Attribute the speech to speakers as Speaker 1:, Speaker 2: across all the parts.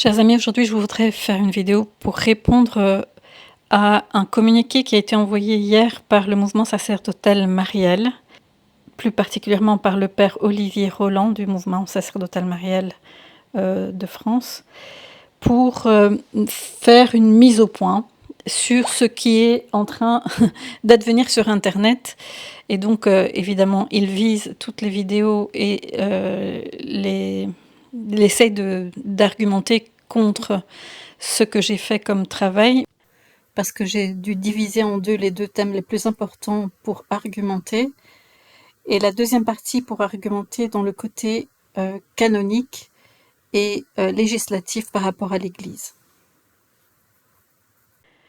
Speaker 1: Chers amis, aujourd'hui je voudrais faire une vidéo pour répondre à un communiqué qui a été envoyé hier par le mouvement sacerdotal Mariel, plus particulièrement par le père Olivier Roland du mouvement sacerdotal Mariel de France, pour faire une mise au point sur ce qui est en train d'advenir sur Internet. Et donc, évidemment, il vise toutes les vidéos et il essaye d'argumenter contre ce que j'ai fait comme travail, parce que j'ai dû diviser en deux les deux thèmes les plus importants pour argumenter, et la deuxième partie pour argumenter dans le côté canonique et législatif par rapport à l'Église.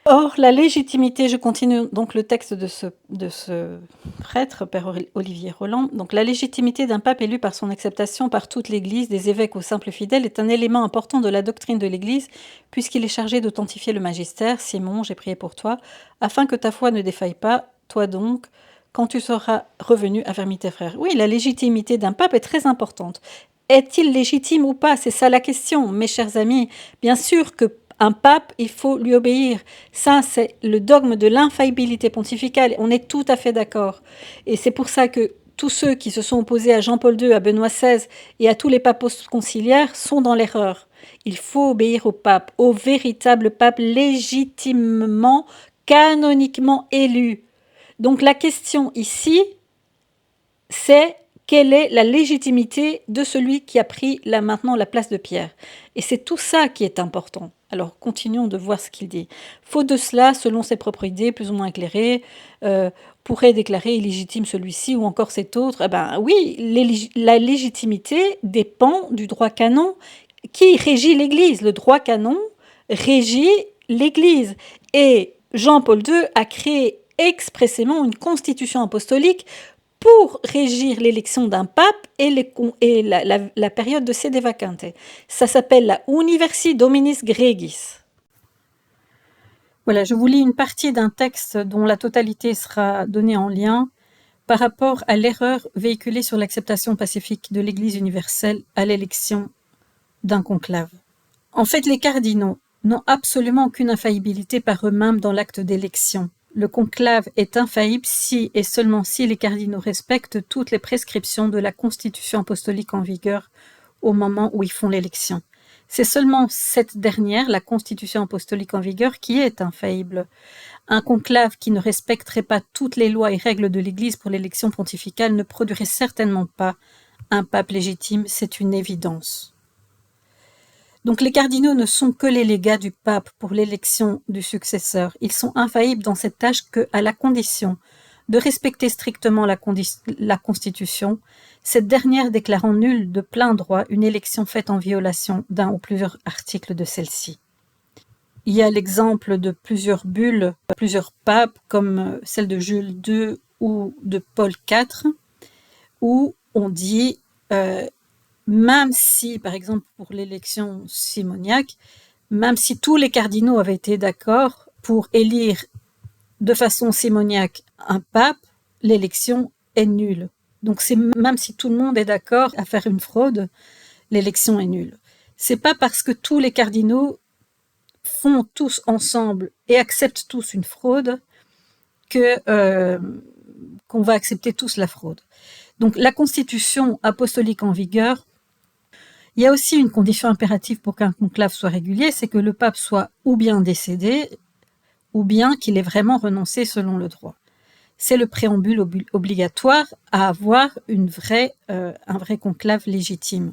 Speaker 1: Or, la légitimité, je continue donc le texte de ce prêtre, père Olivier Roland. Donc, la légitimité d'un pape élu par son acceptation par toute l'Église, des évêques aux simples fidèles, est un élément important de la doctrine de l'Église, puisqu'il est chargé d'authentifier le magistère. Simon, j'ai prié pour toi, afin que ta foi ne défaille pas. Toi donc, quand tu seras revenu, affermis tes frères. Oui, la légitimité d'un pape est très importante. Est-il légitime ou pas? C'est ça la question, mes chers amis. Bien sûr que un pape, il faut lui obéir. Ça, c'est le dogme de l'infaillibilité pontificale. On est tout à fait d'accord. Et c'est pour ça que tous ceux qui se sont opposés à Jean-Paul II, à Benoît XVI et à tous les papes conciliaires sont dans l'erreur. Il faut obéir au pape, au véritable pape légitimement, canoniquement élu. Donc la question ici, c'est quelle est la légitimité de celui qui a pris maintenant la place de Pierre. Et c'est tout ça qui est important. Alors continuons de voir ce qu'il dit. Faute de cela, selon ses propres idées, plus ou moins éclairées, pourrait déclarer illégitime celui-ci ou encore cet autre. Eh ben oui, la légitimité dépend du droit canon qui régit l'Église. Le droit canon régit l'Église. Et Jean-Paul II a créé expressément une constitution apostolique pour régir l'élection d'un pape et la période de sede vacante. Ça s'appelle la Universi Dominis Gregis. Voilà, je vous lis une partie d'un texte dont la totalité sera donnée en lien par rapport à l'erreur véhiculée sur l'acceptation pacifique de l'Église universelle à l'élection d'un conclave. En fait, les cardinaux n'ont absolument aucune infaillibilité par eux-mêmes dans l'acte d'élection. Le conclave est infaillible si et seulement si les cardinaux respectent toutes les prescriptions de la constitution apostolique en vigueur au moment où ils font l'élection. C'est seulement cette dernière, la constitution apostolique en vigueur, qui est infaillible. Un conclave qui ne respecterait pas toutes les lois et règles de l'Église pour l'élection pontificale ne produirait certainement pas un pape légitime, c'est une évidence. Donc les cardinaux ne sont que les légats du pape pour l'élection du successeur. Ils sont infaillibles dans cette tâche qu'à la condition de respecter strictement la Constitution, cette dernière déclarant nulle de plein droit une élection faite en violation d'un ou plusieurs articles de celle-ci. Il y a l'exemple de plusieurs bulles, plusieurs papes, comme celle de Jules II ou de Paul IV, où on dit même si, par exemple, pour l'élection simoniaque, même si tous les cardinaux avaient été d'accord pour élire de façon simoniaque un pape, l'élection est nulle. Donc c'est même si tout le monde est d'accord à faire une fraude, l'élection est nulle. C'est pas parce que tous les cardinaux font tous ensemble et acceptent tous une fraude qu'on va accepter tous la fraude. Donc la constitution apostolique en vigueur, il y a aussi une condition impérative pour qu'un conclave soit régulier, c'est que le pape soit ou bien décédé, ou bien qu'il ait vraiment renoncé selon le droit. C'est le préambule obligatoire à avoir un vrai conclave légitime,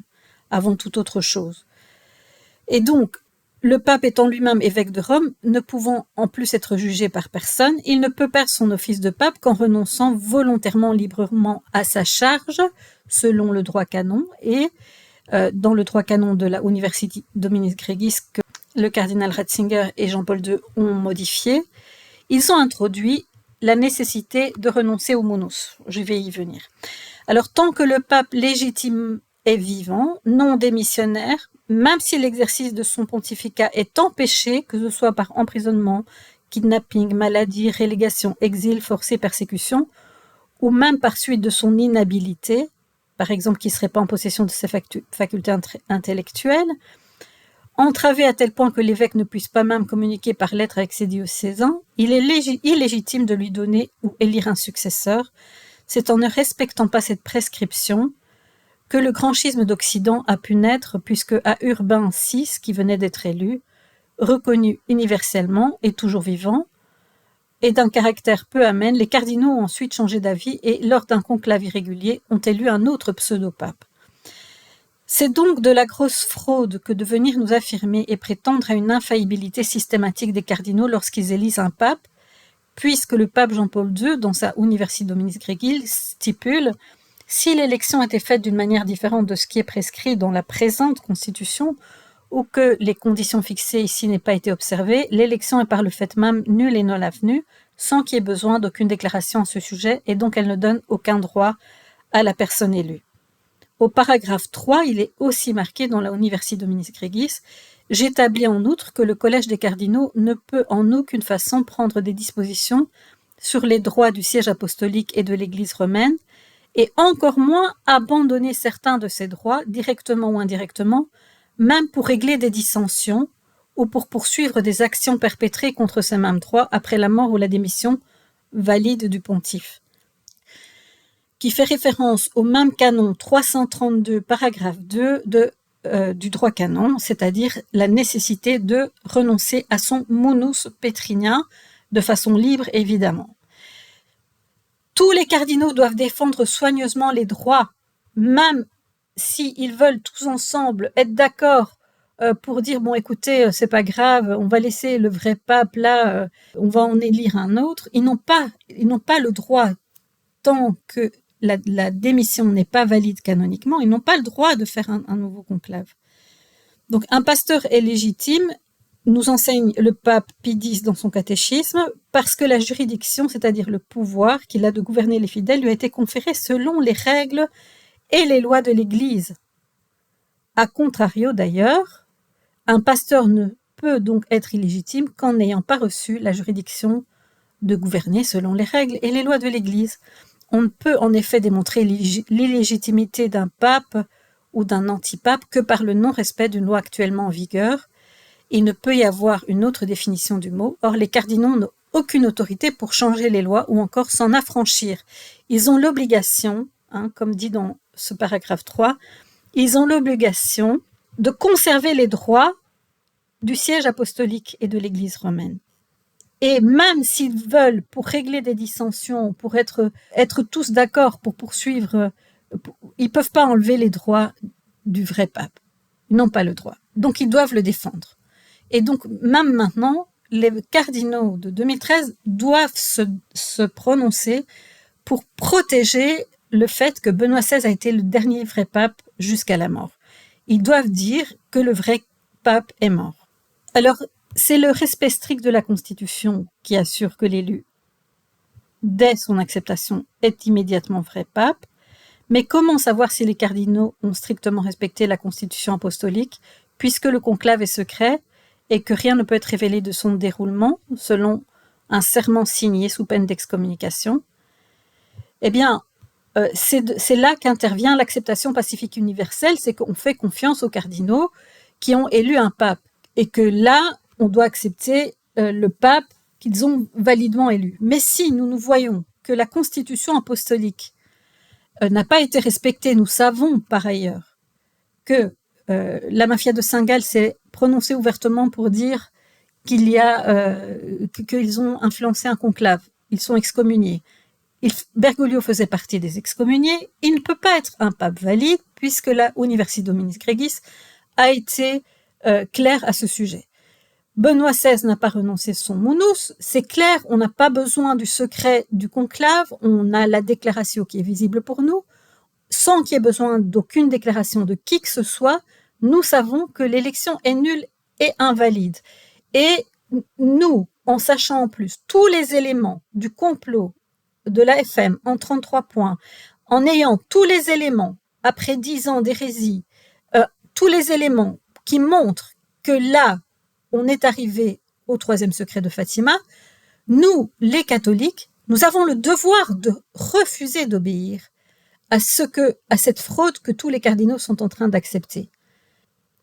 Speaker 1: avant toute autre chose. Et donc, le pape étant lui-même évêque de Rome, ne pouvant en plus être jugé par personne, il ne peut perdre son office de pape qu'en renonçant volontairement, librement à sa charge, selon le droit canon, et dans le droit canon de la University Dominis Gregis que le cardinal Ratzinger et Jean-Paul II ont modifié, ils ont introduit la nécessité de renoncer au monos. Je vais y venir. Alors, tant que le pape légitime est vivant, non démissionnaire, même si l'exercice de son pontificat est empêché, que ce soit par emprisonnement, kidnapping, maladie, relégation, exil, forcé, persécution, ou même par suite de son inhabilité, par exemple qui ne serait pas en possession de ses facultés intellectuelles, Entravé à tel point que l'évêque ne puisse pas même communiquer par lettre avec ses diocésains, il est illégitime de lui donner ou élire un successeur. C'est en ne respectant pas cette prescription que le grand schisme d'Occident a pu naître, puisque à Urbain VI, qui venait d'être élu, reconnu universellement et toujours vivant, et d'un caractère peu amène, les cardinaux ont ensuite changé d'avis et, lors d'un conclave irrégulier, ont élu un autre pseudo-pape. C'est donc de la grosse fraude que de venir nous affirmer et prétendre à une infaillibilité systématique des cardinaux lorsqu'ils élisent un pape, puisque le pape Jean-Paul II, dans sa Universi Dominis Gregis, stipule « Si l'élection était faite d'une manière différente de ce qui est prescrit dans la présente constitution, ou que les conditions fixées ici n'aient pas été observées, l'élection est par le fait même nulle et non avenue, sans qu'il y ait besoin d'aucune déclaration à ce sujet, et donc elle ne donne aucun droit à la personne élue. » Au paragraphe 3, il est aussi marqué dans la Universi Dominis Gregis « J'établis en outre que le collège des cardinaux ne peut en aucune façon prendre des dispositions sur les droits du siège apostolique et de l'Église romaine, et encore moins abandonner certains de ces droits, directement ou indirectement, même pour régler des dissensions ou pour poursuivre des actions perpétrées contre ces mêmes droits après la mort ou la démission valide du pontife. » qui fait référence au même canon 332, paragraphe 2 du droit canon, c'est-à-dire la nécessité de renoncer à son munus petrinien de façon libre, évidemment. Tous les cardinaux doivent défendre soigneusement les droits, même s'ils veulent tous ensemble être d'accord pour dire « bon, écoutez, c'est pas grave, on va laisser le vrai pape là, on va en élire un autre », ils n'ont pas le droit, tant que la démission n'est pas valide canoniquement, ils n'ont pas le droit de faire un nouveau conclave. Donc un pasteur est légitime, nous enseigne le pape Pie X dans son catéchisme, parce que la juridiction, c'est-à-dire le pouvoir qu'il a de gouverner les fidèles, lui a été conféré selon les règles et les lois de l'Église. A contrario d'ailleurs, un pasteur ne peut donc être illégitime qu'en n'ayant pas reçu la juridiction de gouverner selon les règles et les lois de l'Église. On ne peut en effet démontrer l'illégitimité d'un pape ou d'un antipape que par le non-respect d'une loi actuellement en vigueur. Il ne peut y avoir une autre définition du mot. Or, les cardinaux n'ont aucune autorité pour changer les lois ou encore s'en affranchir. Ils ont l'obligation, comme dit dans ce paragraphe 3, ils ont l'obligation de conserver les droits du siège apostolique et de l'Église romaine. Et même s'ils veulent, pour régler des dissensions, pour être tous d'accord, pour poursuivre, ils ne peuvent pas enlever les droits du vrai pape. Ils n'ont pas le droit. Donc, ils doivent le défendre. Et donc, même maintenant, les cardinaux de 2013 doivent se prononcer pour protéger le fait que Benoît XVI a été le dernier vrai pape jusqu'à la mort. Ils doivent dire que le vrai pape est mort. Alors, c'est le respect strict de la Constitution qui assure que l'élu, dès son acceptation, est immédiatement vrai pape. Mais comment savoir si les cardinaux ont strictement respecté la Constitution apostolique, puisque le conclave est secret et que rien ne peut être révélé de son déroulement, selon un serment signé sous peine d'excommunication? Eh bien, c'est là qu'intervient l'acceptation pacifique universelle, c'est qu'on fait confiance aux cardinaux qui ont élu un pape, et que là, on doit accepter le pape qu'ils ont validement élu. Mais si nous voyons que la Constitution apostolique n'a pas été respectée, nous savons par ailleurs que la mafia de Saint-Gall s'est prononcée ouvertement pour dire qu'ils ont influencé un conclave, ils sont excommuniés. Bergoglio faisait partie des excommuniés, il ne peut pas être un pape valide puisque la Universi Dominis Gregis a été claire à ce sujet. Benoît XVI n'a pas renoncé son munus, c'est clair, on n'a pas besoin du secret du conclave, on a la déclaration qui est visible pour nous, sans qu'il y ait besoin d'aucune déclaration de qui que ce soit, nous savons que l'élection est nulle et invalide. Et nous, en sachant en plus tous les éléments du complot de l'AFM en 33 points, en ayant tous les éléments, après 10 ans d'hérésie, tous les éléments qui montrent que là, on est arrivé au troisième secret de Fatima, nous, les catholiques, nous avons le devoir de refuser d'obéir à cette fraude que tous les cardinaux sont en train d'accepter.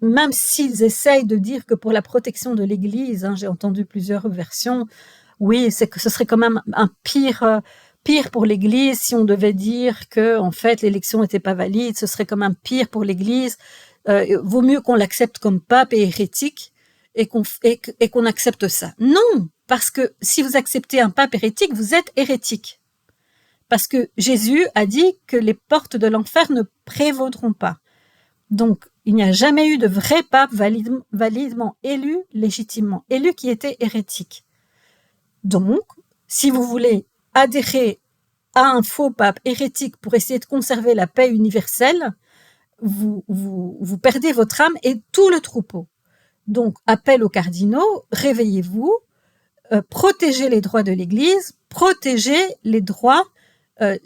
Speaker 1: même s'ils essayent de dire que pour la protection de l'Église, j'ai entendu plusieurs versions, oui, c'est que ce serait quand même un pire pour l'Église si on devait dire que en fait l'élection n'était pas valide, ce serait quand même pire pour l'Église. Vaut mieux qu'on l'accepte comme pape et hérétique et qu'on accepte ça. Non, parce que si vous acceptez un pape hérétique, vous êtes hérétique. Parce que Jésus a dit que les portes de l'enfer ne prévaudront pas. Donc, il n'y a jamais eu de vrai pape validement élu, légitimement élu, qui était hérétique. Donc, si vous voulez adhérer à un faux pape hérétique pour essayer de conserver la paix universelle, vous perdez votre âme et tout le troupeau. Donc, appel aux cardinaux, réveillez-vous, protégez les droits de l'Église, protégez les droits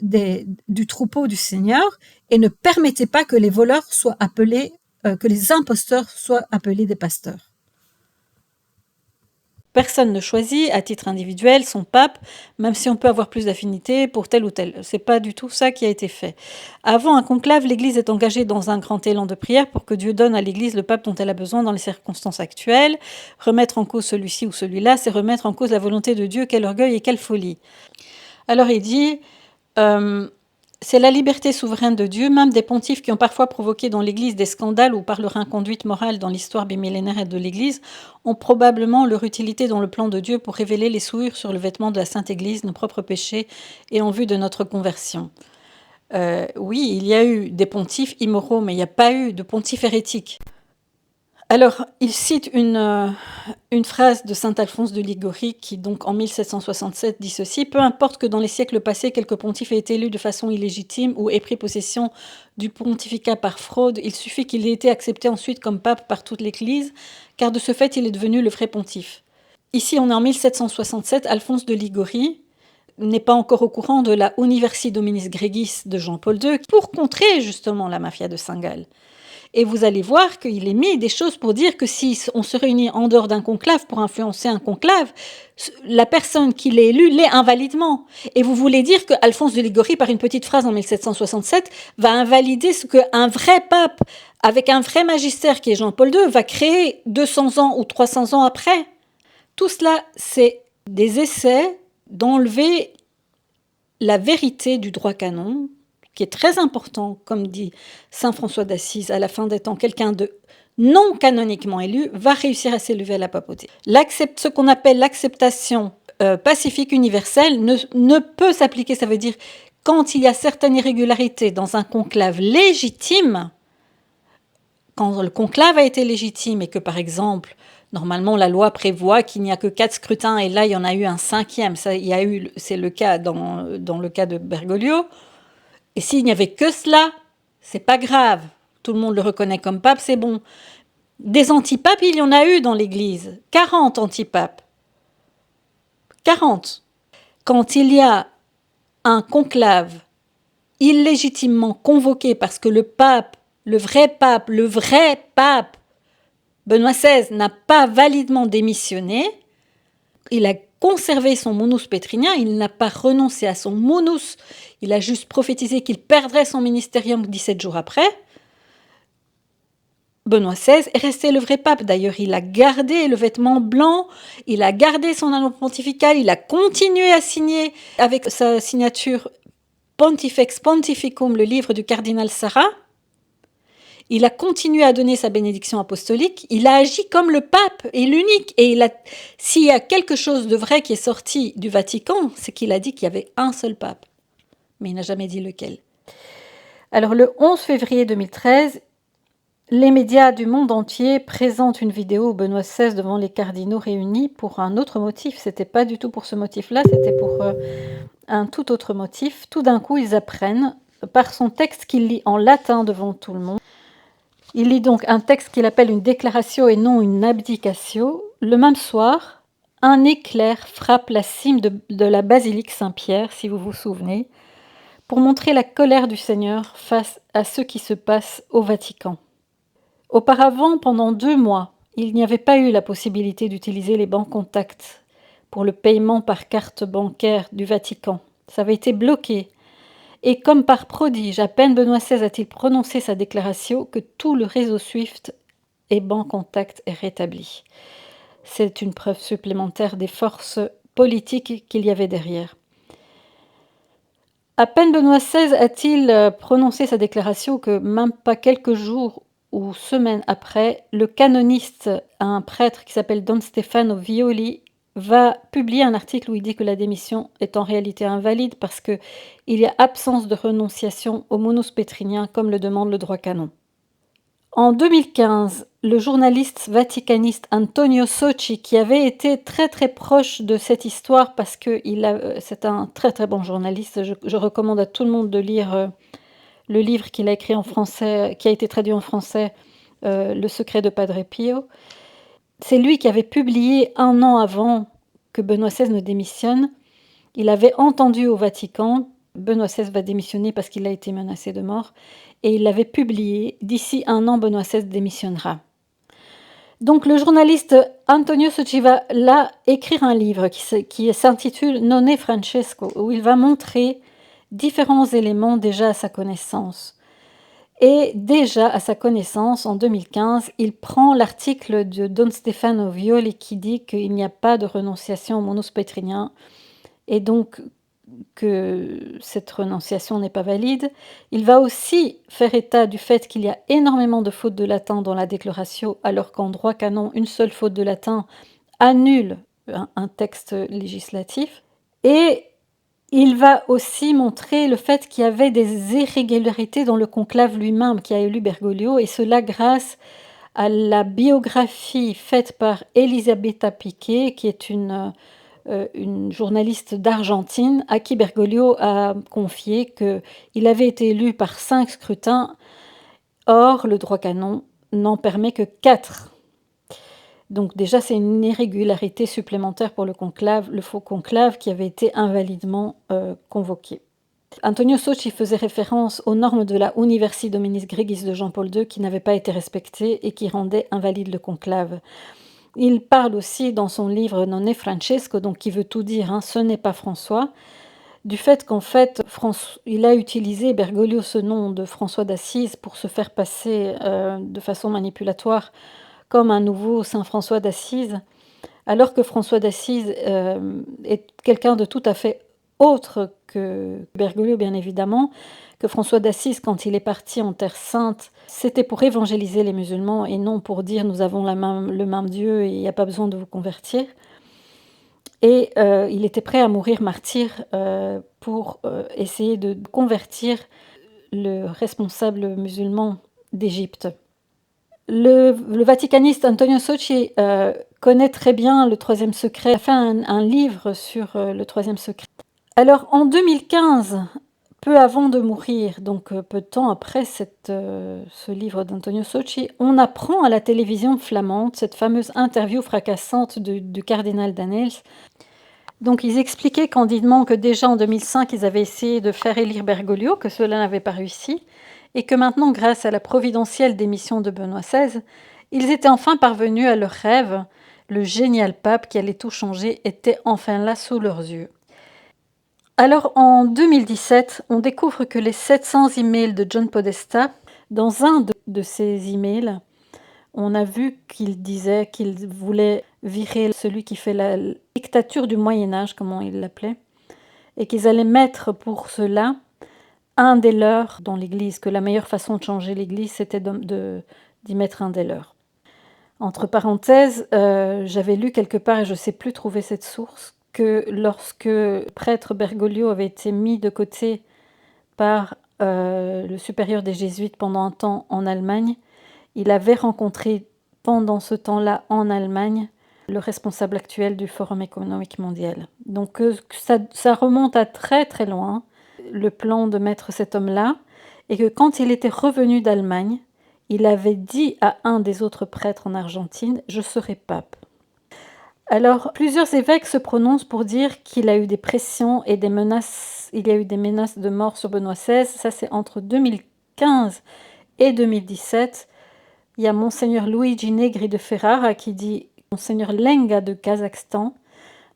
Speaker 1: du troupeau du Seigneur et ne permettez pas que les voleurs soient appelés, que les imposteurs soient appelés des pasteurs. Personne ne choisit à titre individuel son pape, même si on peut avoir plus d'affinité pour tel ou tel. C'est pas du tout ça qui a été fait. Avant un conclave, l'Église est engagée dans un grand élan de prière pour que Dieu donne à l'Église le pape dont elle a besoin dans les circonstances actuelles. Remettre en cause celui-ci ou celui-là, c'est remettre en cause la volonté de Dieu. Quel orgueil et quelle folie. Alors il dit... c'est la liberté souveraine de Dieu, même des pontifes qui ont parfois provoqué dans l'Église des scandales ou par leur inconduite morale dans l'histoire bimillénaire de l'Église, ont probablement leur utilité dans le plan de Dieu pour révéler les souillures sur le vêtement de la Sainte Église, nos propres péchés et en vue de notre conversion. Oui, il y a eu des pontifes immoraux, mais il n'y a pas eu de pontifes hérétiques. Alors, il cite une phrase de saint Alphonse de Liguori qui, donc, en 1767, dit ceci: « Peu importe que dans les siècles passés, quelque pontife ait été élu de façon illégitime ou ait pris possession du pontificat par fraude, il suffit qu'il ait été accepté ensuite comme pape par toute l'Église, car de ce fait, il est devenu le vrai pontife. » Ici, on est en 1767, Alphonse de Liguori n'est pas encore au courant de la Universi Dominis Gregis de Jean-Paul II pour contrer justement la mafia de Saint-Gall. Et vous allez voir qu'il est mis des choses pour dire que si on se réunit en dehors d'un conclave pour influencer un conclave, la personne qui l'est élue l'est invalidement. Et vous voulez dire que Alphonse de Liguori, par une petite phrase en 1767, va invalider ce qu'un vrai pape, avec un vrai magistère qui est Jean-Paul II, va créer 200 ans ou 300 ans après. Tout cela, c'est des essais d'enlever la vérité du droit canon, qui est très important, comme dit saint François d'Assise, à la fin des temps, quelqu'un de non canoniquement élu va réussir à s'élever à la papauté. Ce qu'on appelle l'acceptation pacifique universelle ne peut s'appliquer, ça veut dire quand il y a certaines irrégularités dans un conclave légitime, quand le conclave a été légitime et que, par exemple, normalement, la loi prévoit qu'il n'y a que 4 scrutins et là, il y en a eu un 5e. C'est le cas dans le cas de Bergoglio. Et s'il n'y avait que cela, c'est pas grave. Tout le monde le reconnaît comme pape, c'est bon. Des antipapes, il y en a eu dans l'Église. 40 antipapes. 40. Quand il y a un conclave illégitimement convoqué parce que le pape, le vrai pape, Benoît XVI, n'a pas validement démissionné, il a conservé son munus pétrinien, il n'a pas renoncé à son munus, il a juste prophétisé qu'il perdrait son ministérium 17 jours après. Benoît XVI est resté le vrai pape. D'ailleurs, il a gardé le vêtement blanc, il a gardé son anneau pontifical, il a continué à signer avec sa signature Pontifex Pontificum, le livre du cardinal Sarah. Il a continué à donner sa bénédiction apostolique. Il a agi comme le pape et l'unique. Et s'il y a quelque chose de vrai qui est sorti du Vatican, c'est qu'il a dit qu'il y avait un seul pape. Mais il n'a jamais dit lequel. Alors, le 11 février 2013, les médias du monde entier présentent une vidéo où Benoît XVI devant les cardinaux réunis pour un autre motif. C'était pas du tout pour ce motif-là, c'était pour un tout autre motif. Tout d'un coup, ils apprennent, par son texte qu'il lit en latin devant tout le monde. Il lit donc un texte qu'il appelle une déclaratio et non une abdicatio. Le même soir, un éclair frappe la cime de la basilique Saint-Pierre, si vous vous souvenez, pour montrer la colère du Seigneur face à ce qui se passe au Vatican. Auparavant, pendant 2 mois, il n'y avait pas eu la possibilité d'utiliser les banques contacts pour le paiement par carte bancaire du Vatican. Ça avait été bloqué. Et comme par prodige, à peine Benoît XVI a-t-il prononcé sa déclaration que tout le réseau SWIFT et bon contact est rétabli. C'est une preuve supplémentaire des forces politiques qu'il y avait derrière. À peine Benoît XVI a-t-il prononcé sa déclaration que même pas quelques jours ou semaines après, le canoniste, un prêtre qui s'appelle Don Stefano Violi, va publier un article où il dit que la démission est en réalité invalide parce qu'il y a absence de renonciation au monus pétrinien comme le demande le droit canon. En 2015, le journaliste vaticaniste Antonio Socci, qui avait été très très proche de cette histoire parce que c'est un très très bon journaliste, je recommande à tout le monde de lire le livre qu'il a écrit en français, qui a été traduit en français, Le secret de Padre Pio. C'est lui qui avait publié 1 an avant que Benoît XVI ne démissionne. Il avait entendu au Vatican, Benoît XVI va démissionner parce qu'il a été menacé de mort, et il l'avait publié, d'ici 1 an, Benoît XVI démissionnera. Donc le journaliste Antonio Socci va là écrire un livre qui s'intitule Nonne Francesco, où il va montrer différents éléments déjà à sa connaissance. Et déjà à sa connaissance, en 2015, il prend l'article de Don Stefano Violi qui dit qu'il n'y a pas de renonciation au monus pétrinien et donc que cette renonciation n'est pas valide. Il va aussi faire état du fait qu'il y a énormément de fautes de latin dans la déclaration, alors qu'en droit canon, une seule faute de latin annule un texte législatif. Et il va aussi montrer le fait qu'il y avait des irrégularités dans le conclave lui-même qui a élu Bergoglio, et cela grâce à la biographie faite par Elisabetta Piqué, qui est une journaliste d'Argentine, à qui Bergoglio a confié qu'il avait été élu par 5 scrutins. Or, le droit canon n'en permet que 4. Donc déjà, c'est une irrégularité supplémentaire pour le faux conclave qui avait été invalidement convoqué. Antonio Socci faisait référence aux normes de la Universi Dominis Gregis de Jean-Paul II qui n'avaient pas été respectées et qui rendaient invalide le conclave. Il parle aussi dans son livre Nonne Francesco, donc qui veut tout dire, hein, ce n'est pas François, du fait qu'en fait, il a utilisé Bergoglio ce nom de François d'Assise pour se faire passer de façon manipulatoire comme un nouveau Saint François d'Assise, alors que François d'Assise est quelqu'un de tout à fait autre que Bergoglio, bien évidemment, que François d'Assise, quand il est parti en Terre Sainte, c'était pour évangéliser les musulmans et non pour dire nous avons le même Dieu et il n'y a pas besoin de vous convertir. Et il était prêt à mourir martyr pour essayer de convertir le responsable musulman d'Égypte. Le vaticaniste Antonio Socci connaît très bien le troisième secret, il a fait un livre sur le troisième secret. Alors en 2015, peu avant de mourir, donc peu de temps après ce livre d'Antonio Socci, on apprend à la télévision flamande cette fameuse interview fracassante du cardinal Danels. Donc ils expliquaient candidement que déjà en 2005, ils avaient essayé de faire élire Bergoglio, que cela n'avait pas réussi, et que maintenant, grâce à la providentielle démission de Benoît XVI, ils étaient enfin parvenus à leur rêve. Le génial pape qui allait tout changer était enfin là sous leurs yeux. Alors en 2017, on découvre que les 700 emails de John Podesta, dans un de ces emails, on a vu qu'il disait qu'il voulait virer celui qui fait la dictature du Moyen-Âge, comme il l'appelait, et qu'ils allaient mettre pour cela un des leurs dans l'Église, que la meilleure façon de changer l'Église, c'était d'y mettre un des leurs. Entre parenthèses, j'avais lu quelque part, et je ne sais plus trouver cette source, que lorsque le prêtre Bergoglio avait été mis de côté par le supérieur des Jésuites pendant un temps en Allemagne, il avait rencontré pendant ce temps-là en Allemagne le responsable actuel du Forum économique mondial. Donc ça remonte à très très loin, le plan de mettre cet homme-là, et que quand il était revenu d'Allemagne, il avait dit à un des autres prêtres en Argentine « Je serai pape ». Alors, plusieurs évêques se prononcent pour dire qu'il a eu des pressions et des menaces, il y a eu des menaces de mort sur Benoît XVI. Ça, c'est entre 2015 et 2017. Il y a Monseigneur Luigi Negri de Ferrara qui dit Monseigneur Lenga de Kazakhstan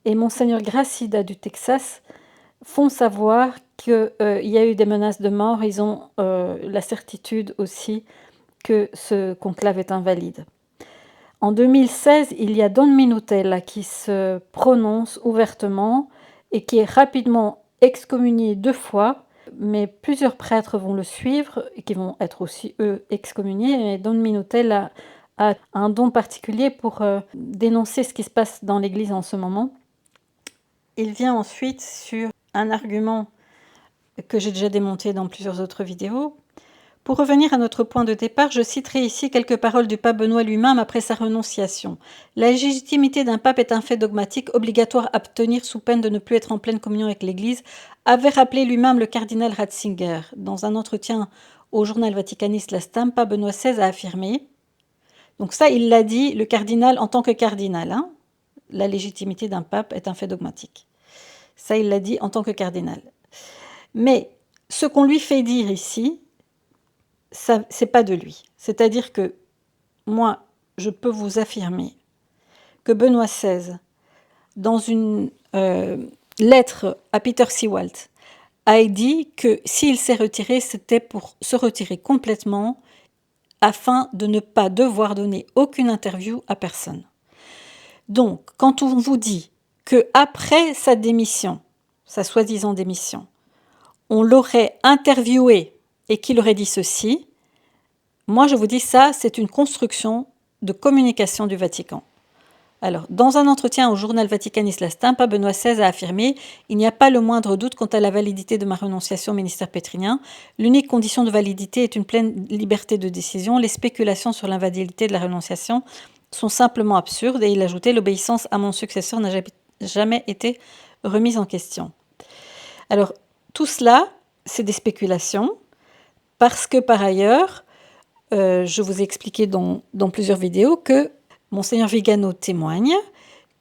Speaker 1: et Monseigneur Gracida du Texas font savoir qu'il y a eu des menaces de mort. Ils ont la certitude aussi que ce conclave est invalide. En 2016, il y a Don Minutella qui se prononce ouvertement et qui est rapidement excommunié 2 fois, mais plusieurs prêtres vont le suivre et qui vont être aussi, eux, excommuniés. Et Don Minutella a un don particulier pour dénoncer ce qui se passe dans l'Église en ce moment. Il vient ensuite sur un argument que j'ai déjà démonté dans plusieurs autres vidéos. Pour revenir à notre point de départ, je citerai ici quelques paroles du pape Benoît lui-même après sa renonciation. La légitimité d'un pape est un fait dogmatique obligatoire à obtenir sous peine de ne plus être en pleine communion avec l'Église, avait rappelé lui-même le cardinal Ratzinger. Dans un entretien au journal vaticaniste La Stampa, Benoît XVI a affirmé, donc ça il l'a dit, le cardinal en tant que cardinal, hein, la légitimité d'un pape est un fait dogmatique. Ça il l'a dit en tant que cardinal. Mais ce qu'on lui fait dire ici, ça, c'est pas de lui. C'est-à-dire que moi, je peux vous affirmer que Benoît XVI, dans une lettre à Peter Seewald, a dit que s'il s'est retiré, c'était pour se retirer complètement afin de ne pas devoir donner aucune interview à personne. Donc, quand on vous dit qu'après sa démission, sa soi-disant démission, on l'aurait interviewé et qu'il aurait dit ceci, moi je vous dis ça, c'est une construction de communication du Vatican. Alors, dans un entretien au journal vaticaniste La Stampa, Benoît XVI a affirmé « Il n'y a pas le moindre doute quant à la validité de ma renonciation au ministère pétrinien. L'unique condition de validité est une pleine liberté de décision. Les spéculations sur l'invalidité de la renonciation sont simplement absurdes. » Et il ajoutait « L'obéissance à mon successeur n'a jamais été remise en question. » Alors, tout cela, c'est des spéculations, parce que par ailleurs, je vous ai expliqué dans plusieurs vidéos que Monseigneur Vigano témoigne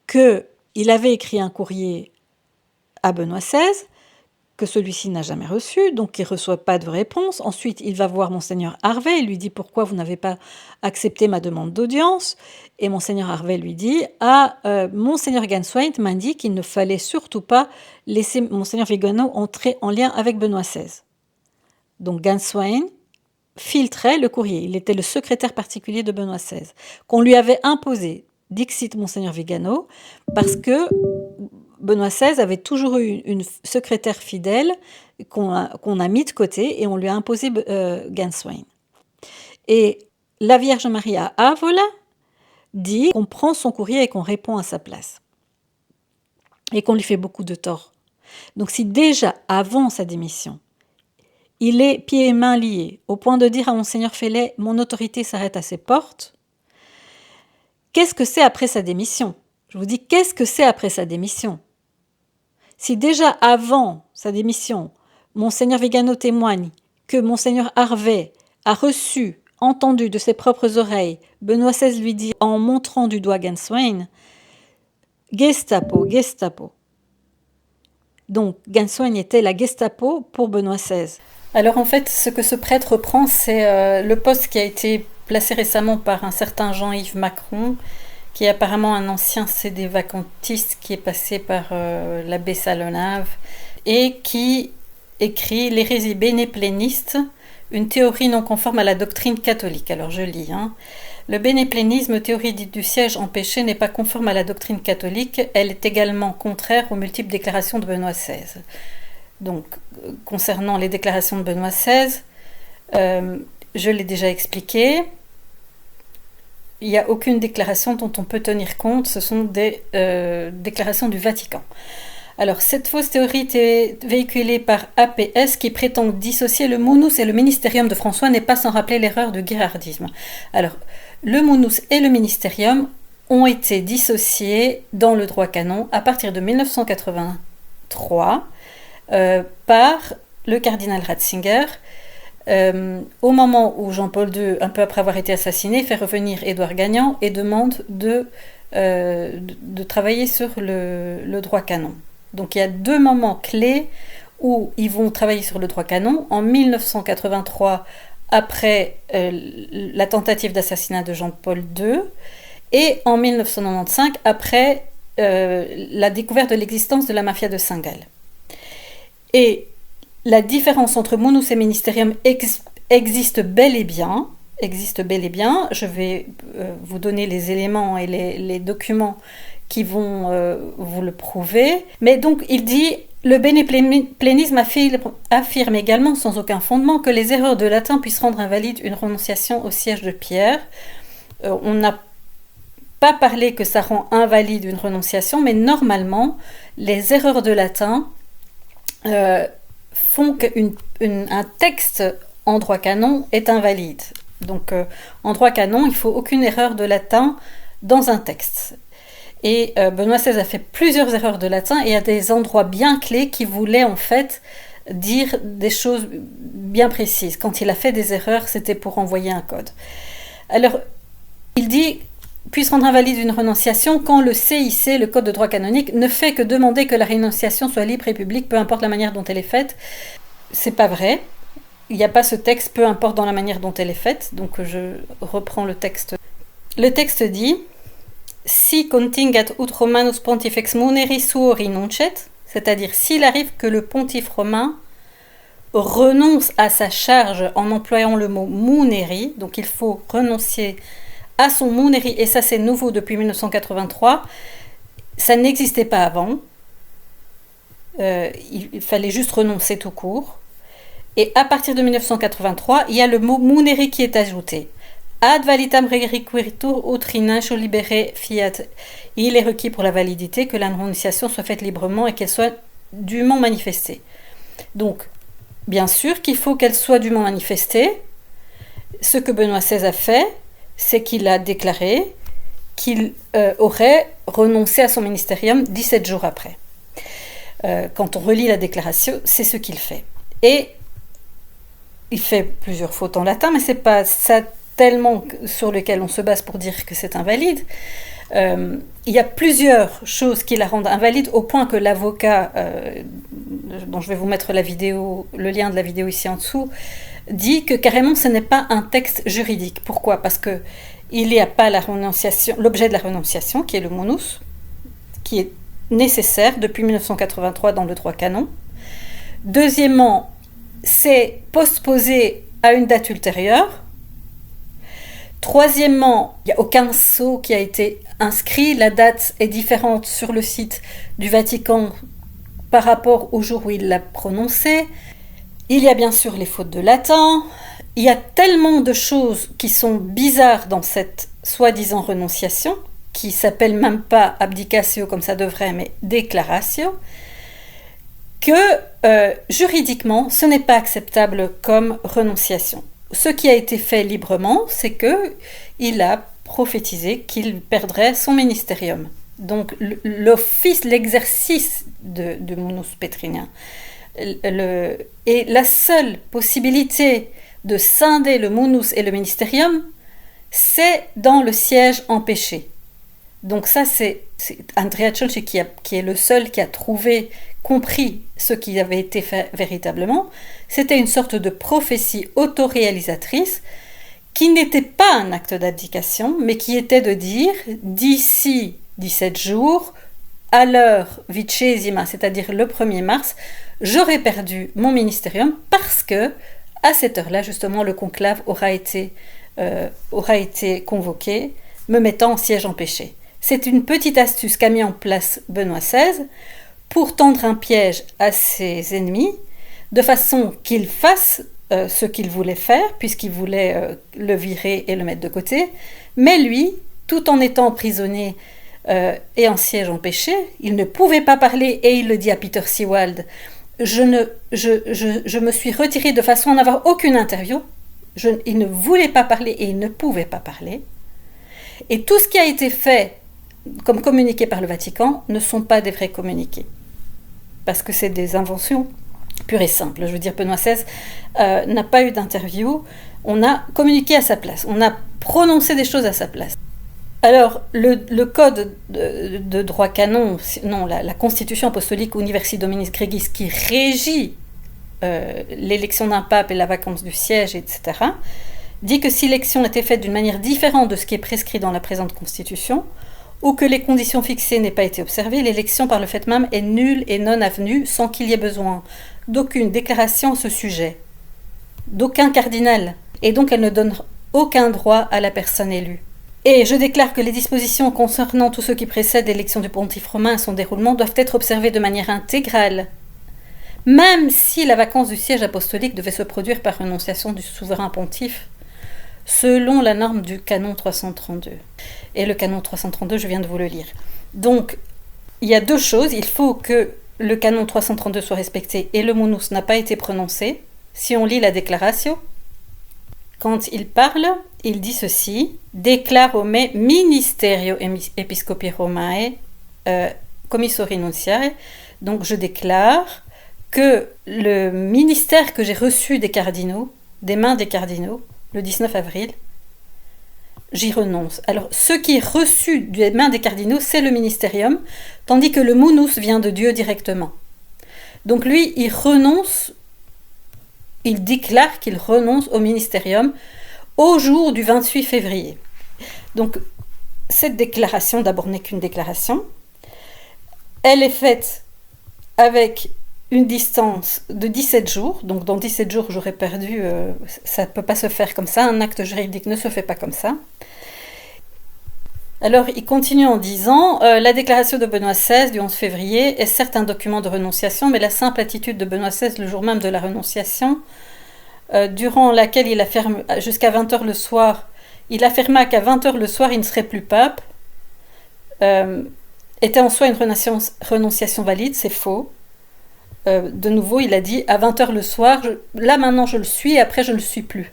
Speaker 1: qu'il avait écrit un courrier à Benoît XVI, que celui-ci n'a jamais reçu, donc il ne reçoit pas de réponse. Ensuite, il va voir Monseigneur Harvey, il lui dit « Pourquoi vous n'avez pas accepté ma demande d'audience ?» Et Monseigneur Harvey lui dit « Ah, Monseigneur Ganswein m'a dit qu'il ne fallait surtout pas laisser Monseigneur Vigano entrer en lien avec Benoît XVI. » Donc Ganswein filtrait le courrier. Il était le secrétaire particulier de Benoît XVI, qu'on lui avait imposé, dixit Monseigneur Vigano, parce que Benoît XVI avait toujours eu une secrétaire fidèle qu'on a mis de côté et on lui a imposé Ganswein. Et la Vierge Marie à Avola dit qu'on prend son courrier et qu'on répond à sa place. Et qu'on lui fait beaucoup de tort. Donc si déjà, avant sa démission, il est pieds et mains liés, au point de dire à Monseigneur Fellet « Mon autorité s'arrête à ses portes », qu'est-ce que c'est après sa démission ? Je vous dis, qu'est-ce que c'est après sa démission ? Si déjà avant sa démission, Monseigneur Vigano témoigne que Monseigneur Harvey a reçu, entendu de ses propres oreilles, Benoît XVI lui dit en montrant du doigt Ganswein « Gestapo, Gestapo ». Donc Ganswein était la Gestapo pour Benoît XVI. Alors en fait, ce que ce prêtre prend, c'est le poste qui a été placé récemment par un certain Jean-Yves Macron, qui est apparemment un ancien CD vacantiste qui est passé par l'abbé Salonave, et qui écrit « L'hérésie bénépléniste, une théorie non conforme à la doctrine catholique ». Alors je lis, hein. Le bénéplénisme, théorie dite du siège empêché, n'est pas conforme à la doctrine catholique, elle est également contraire aux multiples déclarations de Benoît XVI. Donc, concernant les déclarations de Benoît XVI, je l'ai déjà expliqué, il n'y a aucune déclaration dont on peut tenir compte, ce sont des déclarations du Vatican. Alors, cette fausse théorie est véhiculée par APS qui prétend dissocier le munus et le ministérium de François n'est pas sans rappeler l'erreur de guérardisme. Alors, le munus et le ministérium ont été dissociés dans le droit canon à partir de 1983 par le cardinal Ratzinger. Au moment où Jean-Paul II, un peu après avoir été assassiné, fait revenir Édouard Gagnan et demande de travailler sur le droit canon. Donc il y a 2 moments clés où ils vont travailler sur le droit canon. En 1983, après la tentative d'assassinat de Jean-Paul II, et en 1995, après la découverte de l'existence de la mafia de Saint-Gall. Et la différence entre munus et ministérium existe bel et bien, existe bel et bien. Je vais vous donner les éléments et les documents qui vont vous le prouver. Mais donc, il dit, le bénéplénisme affirme également, sans aucun fondement, que les erreurs de latin puissent rendre invalide une renonciation au siège de Pierre. On n'a pas parlé que ça rend invalide une renonciation, mais normalement, les erreurs de latin font qu'un texte en droit canon est invalide. Donc, en droit canon, il ne faut aucune erreur de latin dans un texte. Et Benoît XVI a fait plusieurs erreurs de latin et à des endroits bien clés qui voulaient en fait dire des choses bien précises. Quand il a fait des erreurs, c'était pour envoyer un code. Alors, il dit puisse rendre invalide une renonciation quand le CIC, le Code de droit canonique, ne fait que demander que la renonciation soit libre et publique, peu importe la manière dont elle est faite. C'est pas vrai. Il n'y a pas ce texte, peu importe dans la manière dont elle est faite. Donc je reprends le texte. Le texte dit si contingat ut Romanus pontifex muneri suo rinuncet, c'est-à-dire s'il arrive que le pontife romain renonce à sa charge en employant le mot muneri, donc il faut renoncer à son muneri, et ça c'est nouveau depuis 1983, ça n'existait pas avant, il fallait juste renoncer tout court, et à partir de 1983, il y a le mot muneri qui est ajouté. Ad valitam requiritur ut rinuncio libere fiat. Il est requis pour la validité que la renonciation soit faite librement et qu'elle soit dûment manifestée. Donc, bien sûr qu'il faut qu'elle soit dûment manifestée. Ce que Benoît XVI a fait, c'est qu'il a déclaré qu'il aurait renoncé à son ministérium 17 jours après. Quand on relit la déclaration, c'est ce qu'il fait. Et il fait plusieurs fautes en latin, mais c'est pas ça tellement sur lequel on se base pour dire que c'est invalide. Il y a plusieurs choses qui la rendent invalide, au point que l'avocat, dont je vais vous mettre le lien de la vidéo ici en dessous, dit que carrément ce n'est pas un texte juridique. Pourquoi ? Parce que il n'y a pas l'objet de la renonciation, qui est le munus, qui est nécessaire depuis 1983 dans le droit canon. Deuxièmement, c'est postposé à une date ultérieure. Troisièmement, il n'y a aucun sceau qui a été inscrit. La date est différente sur le site du Vatican par rapport au jour où il l'a prononcé. Il y a bien sûr les fautes de latin. Il y a tellement de choses qui sont bizarres dans cette soi-disant renonciation, qui s'appelle même pas abdicatio comme ça devrait, mais déclaratio, que juridiquement, ce n'est pas acceptable comme renonciation. Ce qui a été fait librement, c'est qu'il a prophétisé qu'il perdrait son ministérium. Donc l'office, l'exercice de munus pétrinien. Et la seule possibilité de scinder le munus et le ministérium, c'est dans le siège empêché. Donc ça, c'est Andrea Ciolci qui est le seul qui a compris ce qui avait été fait véritablement. C'était une sorte de prophétie autoréalisatrice qui n'était pas un acte d'abdication, mais qui était de dire d'ici 17 jours, à l'heure vicesima, c'est-à-dire le 1er mars, j'aurai perdu mon ministérium parce que à cette heure-là, justement, le conclave aura été convoqué, me mettant en siège empêché. C'est une petite astuce qu'a mis en place Benoît XVI pour tendre un piège à ses ennemis, de façon qu'ils fassent ce qu'il voulait faire, puisqu'il voulait le virer et le mettre de côté, mais lui, tout en étant emprisonné et en siège empêché, il ne pouvait pas parler, et il le dit à Peter Sewald, je me suis retiré de façon à n'avoir aucune interview, il ne voulait pas parler et il ne pouvait pas parler, et tout ce qui a été fait comme communiqué par le Vatican ne sont pas des vrais communiqués, parce que c'est des inventions pures et simples. Je veux dire, Benoît XVI n'a pas eu d'interview, on a communiqué à sa place, on a prononcé des choses à sa place. Alors, le code de droit canon, non, la Constitution apostolique Universi Dominis Gregis, qui régit l'élection d'un pape et la vacance du siège, etc., dit que si l'élection était faite d'une manière différente de ce qui est prescrit dans la présente Constitution, ou que les conditions fixées n'aient pas été observées, l'élection par le fait même est nulle et non avenue, sans qu'il y ait besoin d'aucune déclaration à ce sujet, d'aucun cardinal. Et donc elle ne donne aucun droit à la personne élue. Et je déclare que les dispositions concernant tout ce qui précède l'élection du pontife romain et son déroulement doivent être observées de manière intégrale, même si la vacance du siège apostolique devait se produire par renonciation du souverain pontife, selon la norme du canon 332. Et le canon 332, je viens de vous le lire. Donc, il y a deux choses. Il faut que le canon 332 soit respecté et le munus n'a pas été prononcé. Si on lit la déclaration, quand il parle, il dit ceci: Declaro me ministerio episcopi Romae commissori nuntiae. Donc je déclare que le ministère que j'ai reçu des cardinaux, des mains des cardinaux, le 19 avril, j'y renonce. Alors, ce qui est reçu des mains des cardinaux, c'est le ministérium, tandis que le munus vient de Dieu directement. Donc lui, il renonce, il déclare qu'il renonce au ministérium au jour du 28 février. Donc, cette déclaration, d'abord, n'est qu'une déclaration. Elle est faite avec une distance de 17 jours. Donc, dans 17 jours, j'aurais perdu... ça ne peut pas se faire comme ça. Un acte juridique ne se fait pas comme ça. Alors, il continue en disant la déclaration de Benoît XVI du 11 février est certes un document de renonciation, mais la simple attitude de Benoît XVI le jour même de la renonciation, durant laquelle il affirme jusqu'à 20h le soir, il affirma qu'à 20h le soir il ne serait plus pape, était en soi une renonciation valide. C'est faux. De nouveau, il a dit à 20h le soir, là maintenant je le suis, après je ne le suis plus.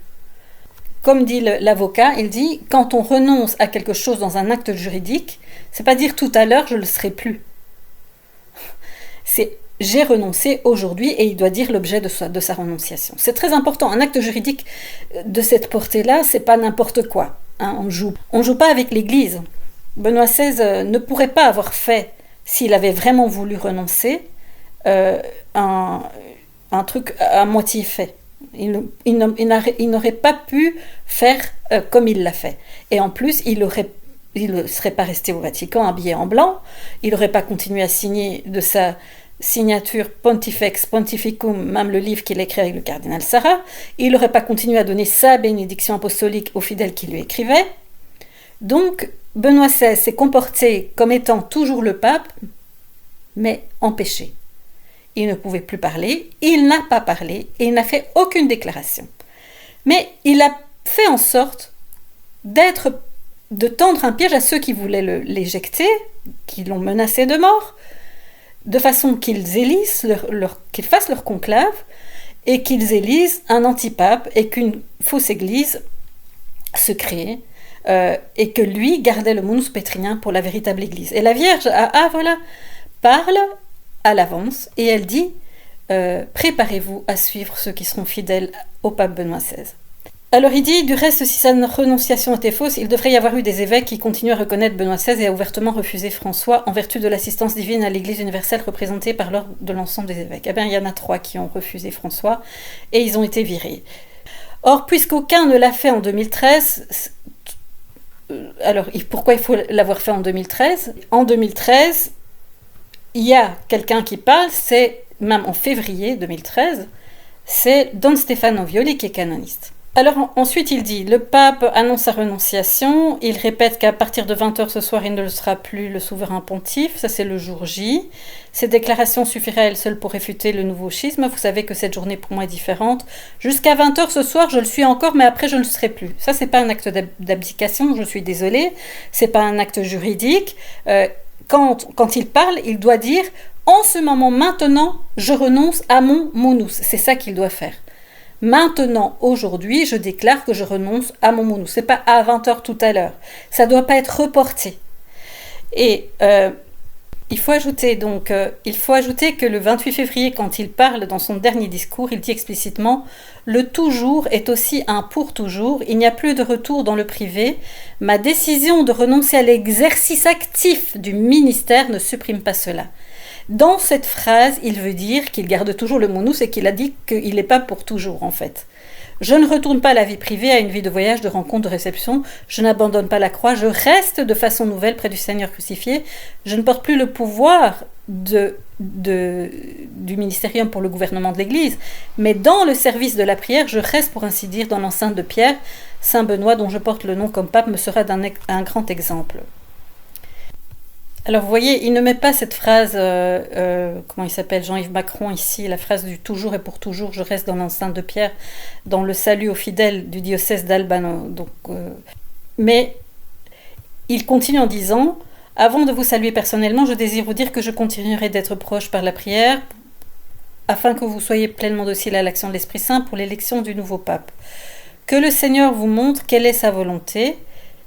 Speaker 1: Comme dit l'avocat, il dit quand on renonce à quelque chose dans un acte juridique, c'est pas dire tout à l'heure je le serai plus. C'est j'ai renoncé aujourd'hui et il doit dire l'objet de sa renonciation. C'est très important. Un acte juridique de cette portée-là, c'est pas n'importe quoi. Hein, on joue pas avec l'Église. Benoît XVI ne pourrait pas avoir fait, s'il avait vraiment voulu renoncer, un truc à moitié fait. Il n'aurait pas pu faire comme il l'a fait. Et en plus, il ne serait pas resté au Vatican habillé en blanc, il n'aurait pas continué à signer de sa signature Pontifex Pontificum, même le livre qu'il écrit avec le cardinal Sarah, il n'aurait pas continué à donner sa bénédiction apostolique aux fidèles qui lui écrivaient. Donc, Benoît XVI s'est comporté comme étant toujours le pape, mais en péché. Il ne pouvait plus parler, il n'a pas parlé et il n'a fait aucune déclaration. Mais il a fait en sorte de tendre un piège à ceux qui voulaient l'éjecter, qui l'ont menacé de mort, de façon qu'ils élisent, qu'ils fassent leur conclave et qu'ils élisent un antipape et qu'une fausse église se crée et que lui gardait le munus pétrinien pour la véritable église. Et la Vierge, parle à l'avance et elle dit préparez-vous à suivre ceux qui seront fidèles au pape Benoît XVI. Alors il dit, du reste, si sa renonciation était fausse, il devrait y avoir eu des évêques qui continuent à reconnaître Benoît XVI et à ouvertement refuser François en vertu de l'assistance divine à l'Église universelle représentée par l'ordre de l'ensemble des évêques. Eh bien, il y en a 3 qui ont refusé François et ils ont été virés. Or, puisqu'aucun ne l'a fait en 2013, alors pourquoi il faut l'avoir fait en 2013 ? En 2013, il y a quelqu'un qui parle, c'est même en février 2013, c'est Don Stefano Violi qui est canoniste. Alors ensuite il dit, le pape annonce sa renonciation, il répète qu'à partir de 20h ce soir il ne sera plus le souverain pontife, ça c'est le jour J. Ces déclarations suffiraient à elles seules pour réfuter le nouveau schisme, vous savez que cette journée pour moi est différente. Jusqu'à 20h ce soir je le suis encore mais après je ne le serai plus. Ça c'est pas un acte d'abdication, je suis désolée, c'est pas un acte juridique. Quand il parle, il doit dire « En ce moment, maintenant, je renonce à mon munus ». C'est ça qu'il doit faire. Maintenant, aujourd'hui, je déclare que je renonce à mon munus. Ce n'est pas à 20h tout à l'heure. Ça ne doit pas être reporté. Et il faut ajouter que le 28 février, quand il parle dans son dernier discours, il dit explicitement « Le toujours est aussi un pour toujours. Il n'y a plus de retour dans le privé. Ma décision de renoncer à l'exercice actif du ministère ne supprime pas cela. » Dans cette phrase, il veut dire qu'il garde toujours le munus et qu'il a dit qu'il n'est pas pour toujours, en fait. Je ne retourne pas à la vie privée, à une vie de voyage, de rencontre, de réception. Je n'abandonne pas la croix. Je reste de façon nouvelle près du Seigneur crucifié. Je ne porte plus le pouvoir du ministérium pour le gouvernement de l'Église, mais dans le service de la prière, je reste pour ainsi dire dans l'enceinte de Pierre. Saint Benoît, dont je porte le nom comme pape, me sera un grand exemple. Alors vous voyez, il ne met pas cette phrase, comment il s'appelle, Jean-Yves Macron ici, la phrase du « toujours et pour toujours, je reste dans l'enceinte de Pierre » dans le salut aux fidèles du diocèse d'Albano. Mais il continue en disant « Avant de vous saluer personnellement, je désire vous dire que je continuerai d'être proche par la prière afin que vous soyez pleinement docile à l'action de l'Esprit Saint pour l'élection du nouveau pape. Que le Seigneur vous montre quelle est sa volonté.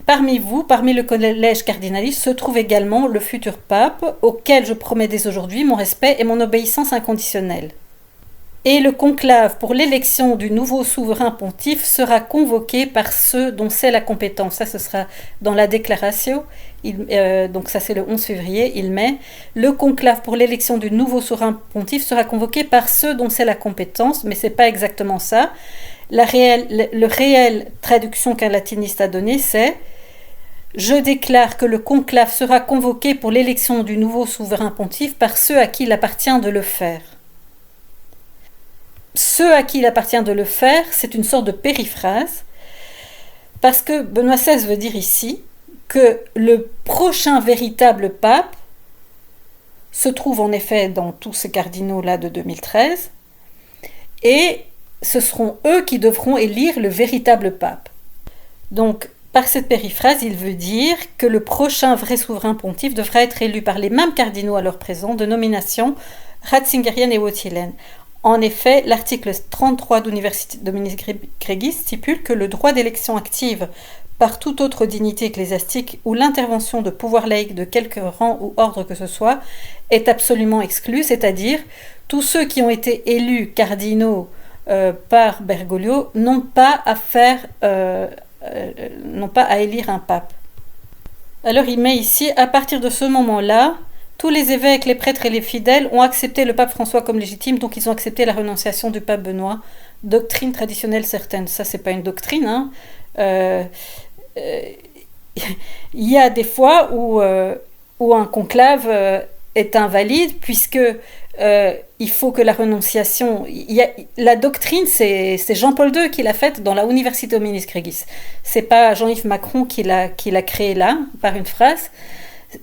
Speaker 1: Parmi vous, parmi le collège cardinaliste, se trouve également le futur pape, auquel je promets dès aujourd'hui mon respect et mon obéissance inconditionnelle. Et le conclave pour l'élection du nouveau souverain pontife sera convoqué par ceux dont c'est la compétence. Ça, ce sera dans la déclaration. Donc ça, c'est le 11 février, il met « Le conclave pour l'élection du nouveau souverain pontife sera convoqué par ceux dont c'est la compétence », mais c'est pas exactement ça. Le réel traduction qu'un latiniste a donnée, c'est « Je déclare que le conclave sera convoqué pour l'élection du nouveau souverain pontife par ceux à qui il appartient de le faire ». Ceux à qui il appartient de le faire, c'est une sorte de périphrase, parce que Benoît XVI veut dire ici que le prochain véritable pape se trouve en effet dans tous ces cardinaux-là de 2013, et ce seront eux qui devront élire le véritable pape. Donc, par cette périphrase, il veut dire que le prochain vrai souverain pontife devra être élu par les mêmes cardinaux alors présents de nomination ratzingerienne et wauquiélienne. En effet, l'article 33 d'Université Dominique Gréguis stipule que le droit d'élection active par toute autre dignité ecclésiastique ou l'intervention de pouvoir laïque de quelque rang ou ordre que ce soit est absolument exclu, c'est-à-dire tous ceux qui ont été élus cardinaux par Bergoglio n'ont pas à élire un pape. Alors il met ici, à partir de ce moment-là, tous les évêques, les prêtres et les fidèles ont accepté le pape François comme légitime, donc ils ont accepté la renonciation du pape Benoît. Doctrine traditionnelle certaine, ça c'est pas une doctrine. Hein. Il y a des fois où un conclave est invalide, puisque il faut que la renonciation... la doctrine, c'est Jean-Paul II qui l'a faite dans la Université Dominique Gréguis. C'est pas Jean-Yves Macron qui l'a créée là, par une phrase.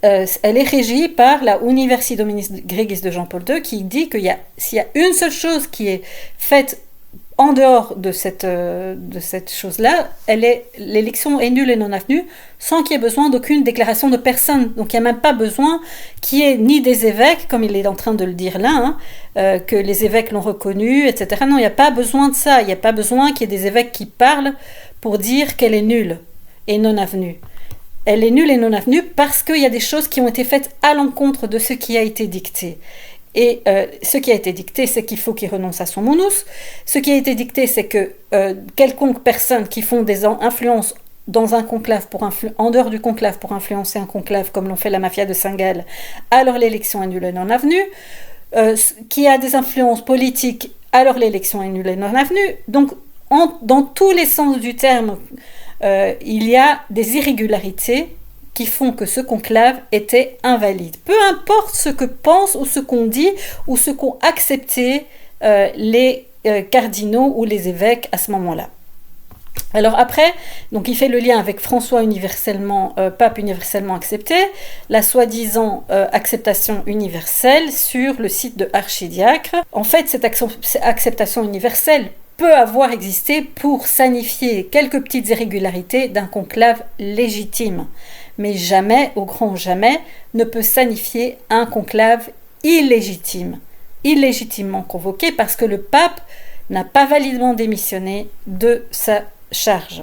Speaker 1: Elle est régie par la Université Dominique Gréguis de Jean-Paul II, qui dit que s'il y a une seule chose qui est faite en dehors de cette chose-là, l'élection est nulle et non avenue, sans qu'il y ait besoin d'aucune déclaration de personne. Donc il n'y a même pas besoin qu'il y ait ni des évêques, comme il est en train de le dire là, que les évêques l'ont reconnu, etc. Non, il n'y a pas besoin de ça. Il n'y a pas besoin qu'il y ait des évêques qui parlent pour dire qu'elle est nulle et non avenue. Elle est nulle et non avenue parce qu'il y a des choses qui ont été faites à l'encontre de ce qui a été dicté. Et ce qui a été dicté, c'est qu'il faut qu'il renonce à son monus. Ce qui a été dicté, c'est que quelconque personne qui font des influences dans un conclave en dehors du conclave pour influencer un conclave, comme l'ont fait la mafia de Saint-Gall, alors l'élection est nulle et non avenue. Qui a des influences politiques, alors l'élection est nulle et non avenue. Donc, dans tous les sens du terme, il y a des irrégularités qui font que ce conclave était invalide. Peu importe ce que pensent ou ce qu'on dit ou ce qu'ont accepté les cardinaux ou les évêques à ce moment-là. Alors après, donc il fait le lien avec François pape universellement accepté, la soi-disant acceptation universelle sur le site de Archidiacre. En fait, cette acceptation universelle peut avoir existé pour signifier quelques petites irrégularités d'un conclave légitime, mais jamais, au grand jamais, ne peut signifier un conclave illégitimement convoqué, parce que le pape n'a pas validement démissionné de sa charge.